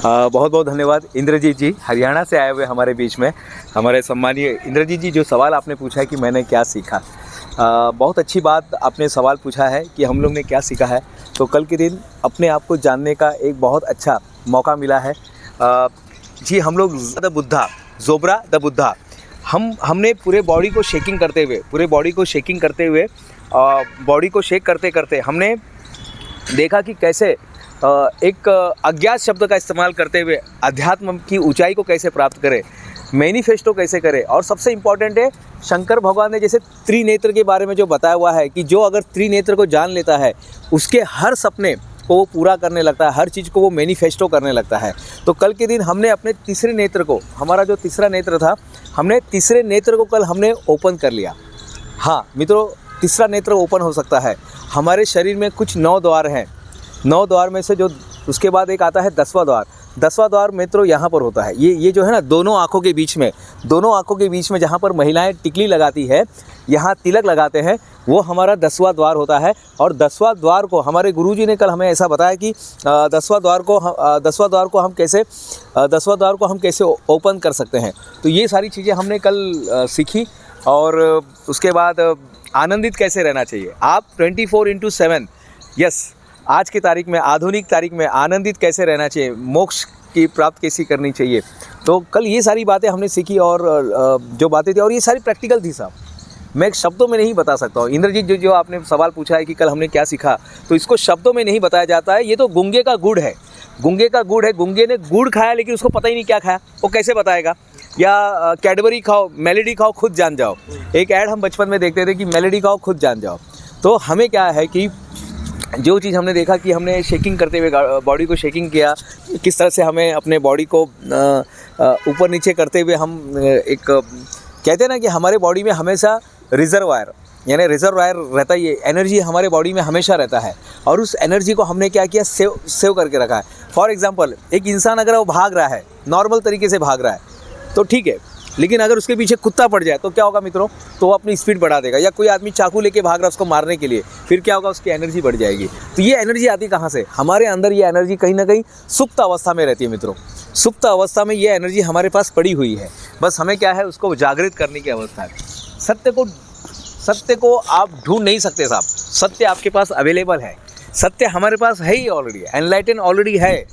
बहुत बहुत धन्यवाद इंद्रजीत जी, हरियाणा से आए हुए हमारे बीच में। हमारे सम्मानीय इंद्रजीत जी, जो सवाल आपने पूछा है कि मैंने क्या सीखा, बहुत अच्छी बात आपने सवाल पूछा है कि हम लोग ने क्या सीखा है। तो कल के दिन अपने आप को जानने का एक बहुत अच्छा मौका मिला है। जी, हम लोग द बुद्धा, ज़ोब्रा द बुद्धा, हमने पूरे बॉडी को शेकिंग करते हुए बॉडी को शेक करते करते हमने देखा कि कैसे एक अज्ञात शब्द का इस्तेमाल करते हुए अध्यात्म की ऊंचाई को कैसे प्राप्त करें, मैनिफेस्टो कैसे करें। और सबसे इम्पॉर्टेंट है, शंकर भगवान ने जैसे त्रिनेत्र के बारे में जो बताया हुआ है कि जो अगर त्रिनेत्र को जान लेता है उसके हर सपने को वो पूरा करने लगता है, हर चीज़ को वो मैनिफेस्टो करने लगता है। तो कल के दिन हमने अपने तीसरे नेत्र को, हमारा जो तीसरा नेत्र था, हमने तीसरे नेत्र को कल हमने ओपन कर लिया। हाँ मित्रों, तीसरा नेत्र ओपन हो सकता है। हमारे शरीर में कुछ 9 द्वार हैं, 9 द्वार में से जो उसके बाद एक आता है 10वां द्वार। 10वां द्वार मित्रों यहाँ पर होता है, ये जो है ना, दोनों आँखों के बीच में जहाँ पर महिलाएं टिकली लगाती है, यहाँ तिलक लगाते हैं, वो हमारा 10वां द्वार होता है। और 10वां द्वार को हमारे गुरुजी ने कल हमें ऐसा बताया कि 10वां द्वार को हम कैसे ओपन कर सकते हैं। तो ये सारी चीज़ें हमने कल सीखी। और उसके बाद आनंदित कैसे रहना चाहिए, आप 24/7, यस, आज की तारीख में, आधुनिक तारीख में आनंदित कैसे रहना चाहिए, मोक्ष की प्राप्त कैसी करनी चाहिए। तो कल ये सारी बातें हमने सीखी। और जो बातें थी, और ये सारी प्रैक्टिकल थी साहब, मैं शब्दों में नहीं बता सकता हूँ। इंद्रजीत जो आपने सवाल पूछा है कि कल हमने क्या सीखा, तो इसको शब्दों में नहीं बताया जाता है। ये तो गूंगे का गुड़ है, गूंगे ने गुड़ खाया लेकिन उसको पता ही नहीं क्या खाया, वो कैसे बताएगा। या कैडबरी खाओ, मेलेडी खाओ, खुद जान जाओ। एक ऐड हम बचपन में देखते थे कि मेलेडी खाओ, खुद जान जाओ। तो हमें क्या है कि जो चीज़ हमने देखा कि हमने शेकिंग करते हुए बॉडी को शेकिंग किया, किस तरह से हमें अपने बॉडी को ऊपर नीचे करते हुए हम एक कहते हैं ना कि हमारे बॉडी में हमेशा रिजर्वायर रहता ही है, एनर्जी हमारे बॉडी में हमेशा रहता है। और उस एनर्जी को हमने क्या किया, सेव करके रखा है। फॉर एग्जांपल, एक इंसान अगर वो भाग रहा है, नॉर्मल तरीके से भाग रहा है तो ठीक है, लेकिन अगर उसके पीछे कुत्ता पड़ जाए तो क्या होगा मित्रों, तो वो अपनी स्पीड बढ़ा देगा। या कोई आदमी चाकू लेके भाग रहा है उसको मारने के लिए, फिर क्या होगा, उसकी एनर्जी बढ़ जाएगी। तो ये एनर्जी आती कहाँ से, हमारे अंदर ये एनर्जी कहीं ना कहीं सुप्त अवस्था में रहती है मित्रों। सुप्त अवस्था में ये एनर्जी हमारे पास पड़ी हुई है, बस हमें क्या है, उसको जागृत करने की अवस्था है। सत्य को आप ढूंढ नहीं सकते साहब, सत्य आपके पास अवेलेबल है, सत्य हमारे पास है ही ऑलरेडी, एनलाइटन ऑलरेडी है,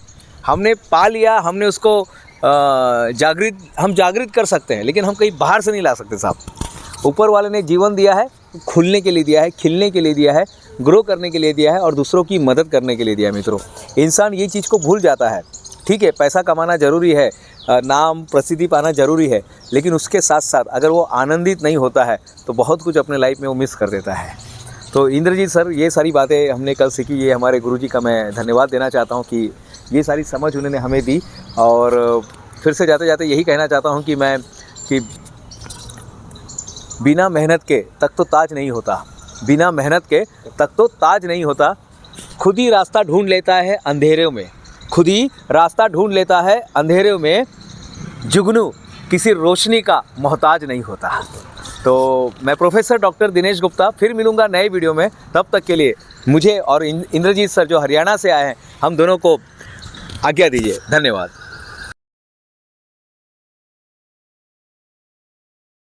हमने पा लिया, हमने उसको जागृत कर सकते हैं, लेकिन हम कहीं बाहर से नहीं ला सकते साहब। ऊपर वाले ने जीवन दिया है, खुलने के लिए दिया है, खिलने के लिए दिया है, ग्रो करने के लिए दिया है, और दूसरों की मदद करने के लिए दिया है मित्रों। इंसान ये चीज़ को भूल जाता है। ठीक है, पैसा कमाना ज़रूरी है, नाम प्रसिद्धि पाना ज़रूरी है, लेकिन उसके साथ साथ अगर वो आनंदित नहीं होता है तो बहुत कुछ अपने लाइफ में वो मिस कर देता है। तो इंद्रजीत सर, ये सारी बातें हमने कल सीखी, ये हमारे गुरुजी का मैं धन्यवाद देना चाहता हूँ कि ये सारी समझ उन्होंने हमें दी। और फिर से जाते जाते यही कहना चाहता हूँ कि बिना मेहनत के तक तो ताज नहीं होता, बिना मेहनत के तक तो ताज नहीं होता। खुद ही रास्ता ढूंढ लेता है अंधेरों में, खुद ही रास्ता ढूंढ लेता है अंधेरों में, जुगनू किसी रोशनी का मोहताज नहीं होता। तो मैं प्रोफेसर डॉक्टर दिनेश गुप्ता फिर मिलूँगा नए वीडियो में। तब तक के लिए मुझे और इंद्रजीत सर जो हरियाणा से आए हैं, हम दोनों को आज्ञा दीजिए। धन्यवाद।